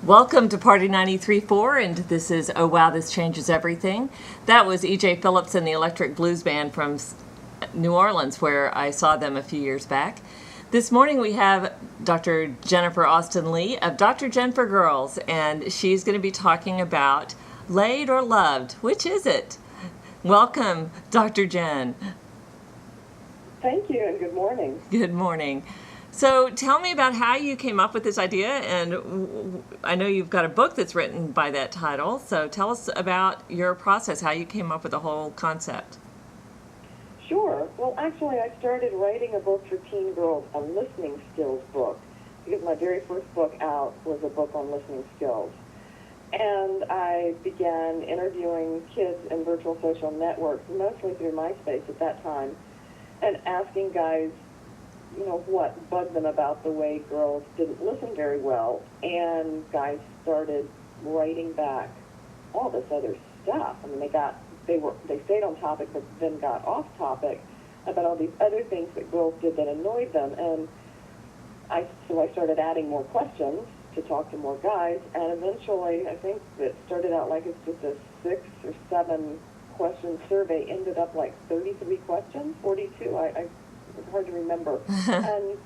Welcome to Party 93.4, and this is Oh Wow, This Changes Everything. That was E.J. Phillips and the Electric Blues Band from New Orleans, where I saw them a few years back. This morning we have Dr. Jennifer Austin Lee of Dr. Jen for Girls, and she's going to be talking about laid or loved. Which is it? Welcome, Dr. Jen. Thank you, and good morning. Good morning. So tell me about how you came up with this idea, and I know you've got a book that's written by that title, so tell us about your process, how you came up with the whole concept. Sure. Well, actually, I started writing a book for teen girls, a listening skills book, because my very first book out was a book on listening skills. And I began interviewing kids in virtual social networks, mostly through MySpace at that time, and asking guys, what bugged them about the way girls didn't listen very well. And guys started writing back all this other stuff. I mean, they stayed on topic, but then got off topic about all these other things that girls did that annoyed them. And so I started adding more questions to talk to more guys. And eventually, I think it started out like it's just a 6 or 7 question survey, ended up like 33 questions, 42. It's hard to remember. And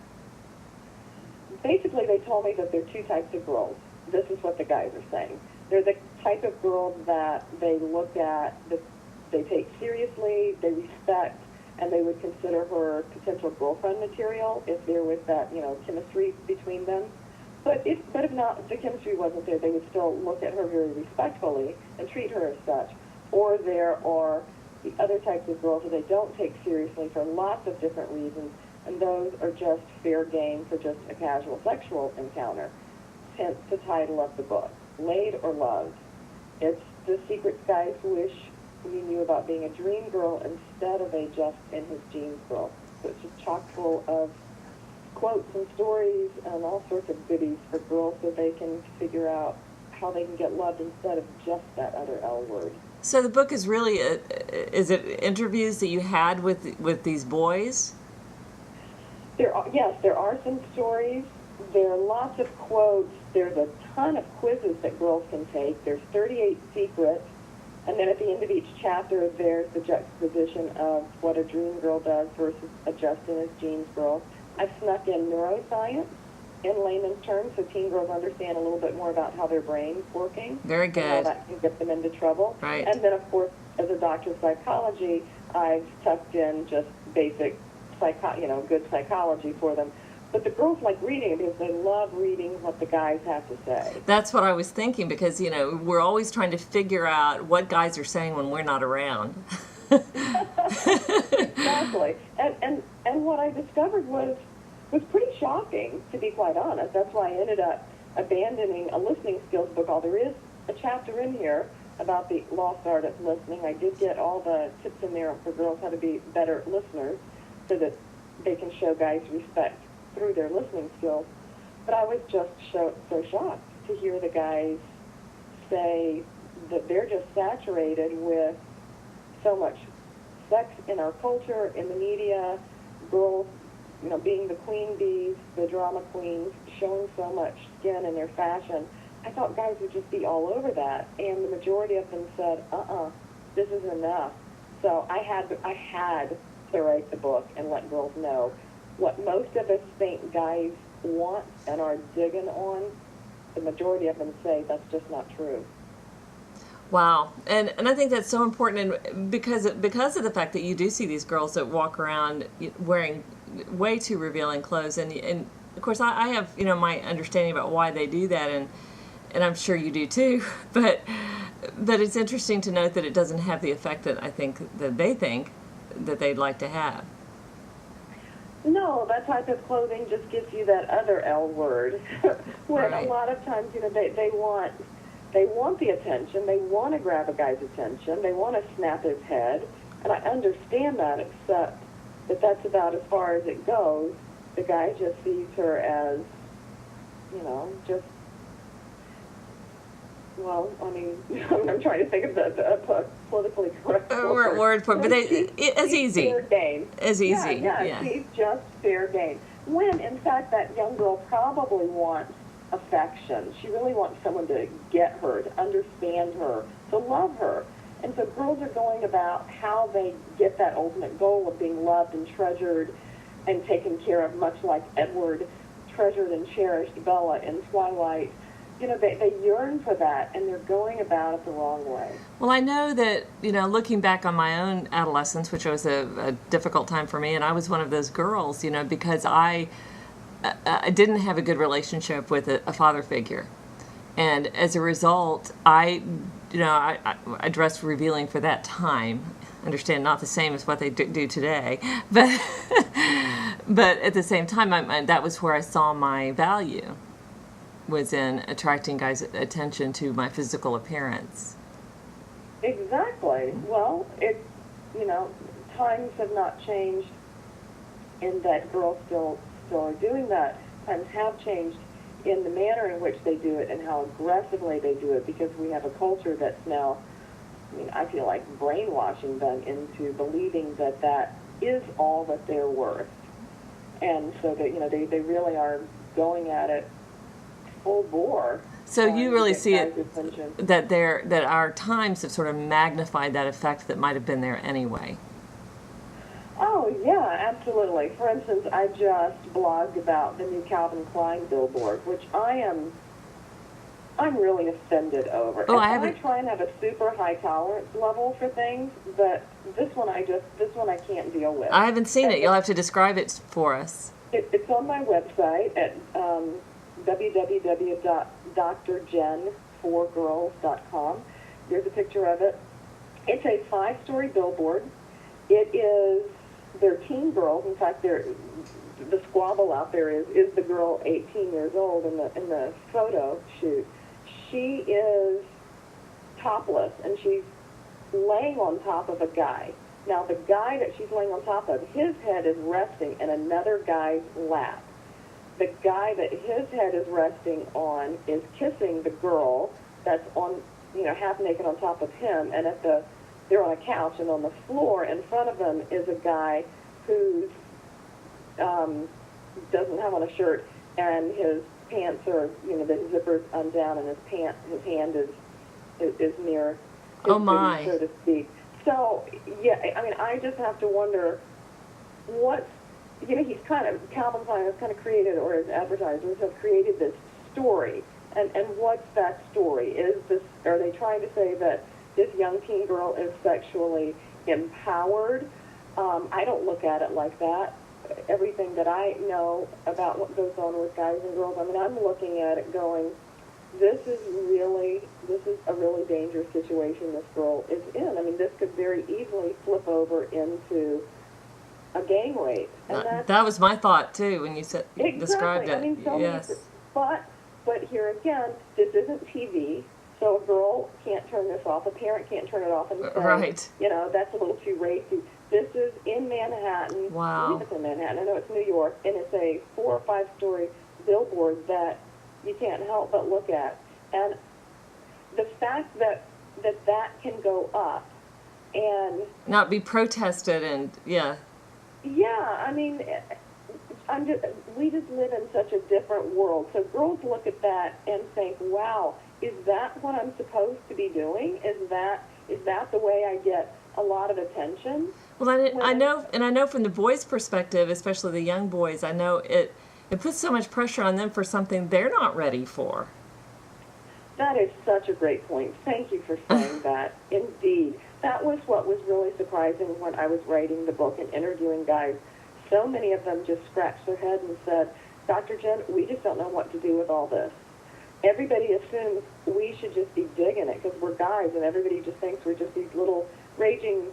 basically they told me that there are 2 types of girls. This is what the guys are saying. They're the type of girl that they look at, that they take seriously, they respect, and they would consider her potential girlfriend material if there was that, chemistry between them. But if not, if the chemistry wasn't there, they would still look at her very respectfully and treat her as such. Or there are the other types of girls that they don't take seriously for lots of different reasons, and those are just fair game for just a casual sexual encounter. Hence the title of the book, Laid or Loved. It's the secrets guys wish we knew about being a dream girl instead of a just in his jeans girl. So it's just chock full of quotes and stories and all sorts of goodies for girls so they can figure out how they can get loved instead of just that other L word. So the book is really, is it interviews that you had with these boys? Yes, there are some stories. There are lots of quotes. There's a ton of quizzes that girls can take. There's 38 secrets. And then at the end of each chapter, there's the juxtaposition of what a dream girl does versus a just-in-his-jeans girl. I've snuck in neuroscience in layman's terms, so teen girls understand a little bit more about how their brain's working. Very good. And how that can get them into trouble. Right. And then, of course, as a doctor of psychology, I've tucked in just basic, good psychology for them. But the girls like reading it because they love reading what the guys have to say. That's what I was thinking, because, we're always trying to figure out what guys are saying when we're not around. Exactly. And what I discovered was pretty shocking, to be quite honest. That's why I ended up abandoning a listening skills book. There is a chapter in here about the lost art of listening. I did get all the tips in there for girls how to be better listeners so that they can show guys respect through their listening skills. But I was just so shocked to hear the guys say that they're just saturated with so much sex in our culture, in the media, girls being the queen bees, the drama queens, showing so much skin in their fashion. I thought guys would just be all over that, and the majority of them said, this isn't enough. So I had to write the book and let girls know what most of us think guys want and are digging on. The majority of them say that's just not true. Wow, and I think that's so important, and because of the fact that you do see these girls that walk around wearing way too revealing clothes, and of course I have my understanding about why they do that, and I'm sure you do too, but it's interesting to note that it doesn't have the effect that I think that they think that they'd like to have. No, that type of clothing just gives you that other L word. When right. A lot of times they want the attention. They want to grab a guy's attention. They want to snap his head. And I understand that, except that that's about as far as it goes. The guy just sees her as, just, well, I mean, I'm trying to think of the politically correct word for it, but it's easy. Fair game. It's easy. Yeah, she's just fair game. When, in fact, that young girl probably wants affection. She really wants someone to get her, to understand her, to love her. And so girls are going about how they get that ultimate goal of being loved and treasured and taken care of, much like Edward treasured and cherished Bella in Twilight. You know, they yearn for that, and they're going about it the wrong way. Well, I know that, looking back on my own adolescence, which was a difficult time for me, and I was one of those girls, because I didn't have a good relationship with a father figure. And as a result, I dressed revealing for that time. Understand, not the same as what they do today, but at the same time, that was where I saw my value, was in attracting guys' attention to my physical appearance. Exactly. Well, times have not changed in that girls still are doing that. Times have changed in the manner in which they do it and how aggressively they do it, because we have a culture that's now, I feel like brainwashing them into believing that that is all that they're worth. And so that, they really are going at it full bore. So you really see it that our times have sort of magnified that effect that might have been there anyway. Oh, yeah, absolutely. For instance, I just blogged about the new Calvin Klein billboard, which I'm really offended over. Oh, I try and have a super high tolerance level for things, but this one I can't deal with. I haven't seen it. You'll have to describe it for us. It's on my website at www.drjen4girls.com. There's a picture of it. It's a 5-story billboard. They're teen girls. In fact, the squabble out there is the girl 18 years old in the photo shoot. She is topless, and she's laying on top of a guy. Now, the guy that she's laying on top of, his head is resting in another guy's lap. The guy that his head is resting on is kissing the girl that's on, half naked on top of him, and they're on a couch, and on the floor in front of them is a guy who doesn't have on a shirt, and his pants are, the zipper's undone, and his hand is near his booty, so to speak. So, yeah, I just have to wonder Calvin Klein has kind of created, or his advertisers have created this story, and what's that story? Are they trying to say that this young teen girl is sexually empowered? I don't look at it like that. Everything that I know about what goes on with guys and girls, I'm looking at it going, this is a really dangerous situation this girl is in. This could very easily flip over into a gang rape. And that was my thought, too, when you described it. Yes. But here again, this isn't TV, so a girl can't turn this off. A parent can't turn it off and say, right. That's a little too racy. This is in Manhattan. Wow. I believe it's in Manhattan. I know it's New York, and it's a 4- or 5-story billboard that you can't help but look at. And the fact that can go up and not be protested, and yeah, we just live in such a different world. So girls look at that and think, wow, is that what I'm supposed to be doing? Is that the way I get a lot of attention? Well, I know from the boys' perspective, especially the young boys, I know it puts so much pressure on them for something they're not ready for. That is such a great point. Thank you for saying that. Indeed. That was what was really surprising when I was writing the book and interviewing guys. So many of them just scratched their head and said, Dr. Jen, we just don't know what to do with all this. Everybody assumes we should just be digging it because we're guys, and everybody just thinks we're just these little raging,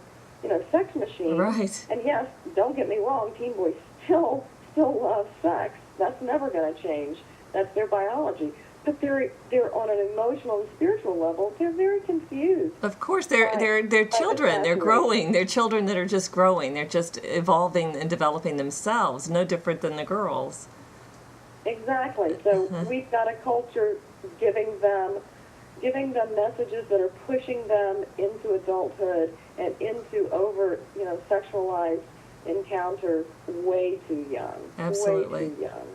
sex machines. Right. And yes, don't get me wrong, teen boys still love sex. That's never going to change. That's their biology. But they're on an emotional and spiritual level, they're very confused. Of course, they're children. They're growing. They're children that are just growing. They're just evolving and developing themselves, no different than the girls. Exactly. So we've got a culture giving them messages that are pushing them into adulthood and into sexualized encounters way too young. Absolutely. Way too young.